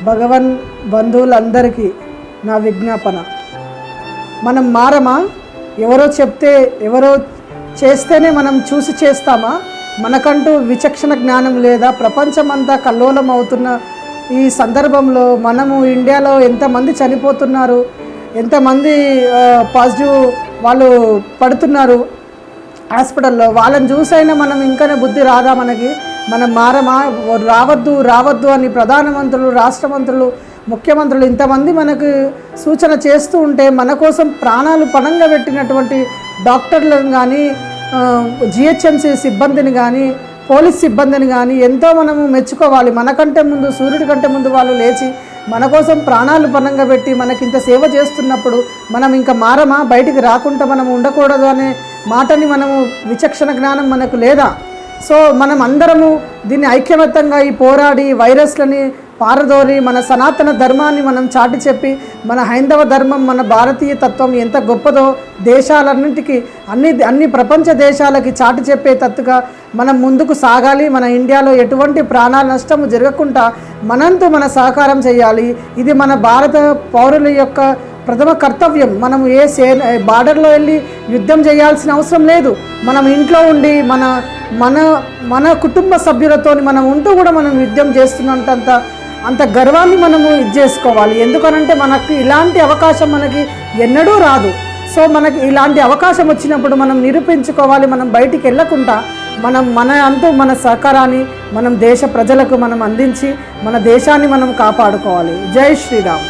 భగవన్ బంధువులందరికీ నా విజ్ఞాపన, మనం మారమా? ఎవరో చెప్తే ఎవరో చేస్తేనే మనం చూసి చేస్తామా? మనకంటూ విచక్షణ జ్ఞానం లేదా? ప్రపంచమంతా కల్లోలం అవుతున్న ఈ సందర్భంలో మనము ఇండియాలో ఎంతమంది చనిపోతున్నారు, ఎంతమంది పాజిటివ్ వాళ్ళు పడుతున్నారు హాస్పిటల్లో, వాళ్ళని చూసైనా మనం ఇంకనే బుద్ధి రాదా మనకి? మనం మారమా? రావద్దు అని ప్రధానమంత్రులు, రాష్ట్ర మంత్రులు, ముఖ్యమంత్రులు ఇంతమంది మనకు సూచన చేస్తూ ఉంటే మన కోసం ప్రాణాలు పణంగా పెట్టినటువంటి డాక్టర్లను కానీ, జిహెచ్ఎంసీ సిబ్బందిని కానీ, పోలీస్ సిబ్బందిని కానీ ఎంతో మనము మెచ్చుకోవాలి. మనకంటే ముందు, సూర్యుడి కంటే ముందు వాళ్ళు లేచి మన కోసం ప్రాణాలు పణంగా పెట్టి మనకింత సేవ చేస్తున్నప్పుడు మనం ఇంకా మారమా? బయటికి రాకుండా మనం ఉండకూడదు అనే మాటని మనము విచక్షణ జ్ఞానం మనకు లేదా? సో మనం అందరము దీన్ని ఐక్యమత్యంగా ఈ పోరాడి వైరస్లని పారదోరి మన సనాతన ధర్మాన్ని మనం చాటి చెప్పి మన హైందవ ధర్మం, మన భారతీయ తత్వం ఎంత గొప్పదో దేశాలన్నింటికి, అన్ని ప్రపంచ దేశాలకి చాటి చెప్పేటట్టుగా మనం ముందుకు సాగాలి. మన ఇండియాలో ఎటువంటి ప్రాణాల నష్టము జరగకుండా మనంతో మన సహకారం చేయాలి. ఇది మన భారత పౌరుల యొక్క ప్రథమ కర్తవ్యం. మనం బార్డర్లో వెళ్ళి యుద్ధం చేయాల్సిన అవసరం లేదు. మనం ఇంట్లో ఉండి మన కుటుంబ సభ్యులతో మనం ఉంటూ కూడా మనం యుద్ధం చేస్తున్నంత గర్వాన్ని మనము చేసుకోవాలి. ఎందుకనంటే మనకు ఇలాంటి అవకాశం మనకి ఎన్నడూ రాదు. సో మనకి ఇలాంటి అవకాశం వచ్చినప్పుడు మనం నిరూపించుకోవాలి. మనం బయటికి వెళ్ళకుండా మన సహకారాన్ని మనం దేశ ప్రజలకు మనం అందించి మన దేశాన్ని మనం కాపాడుకోవాలి. జై శ్రీరామ్.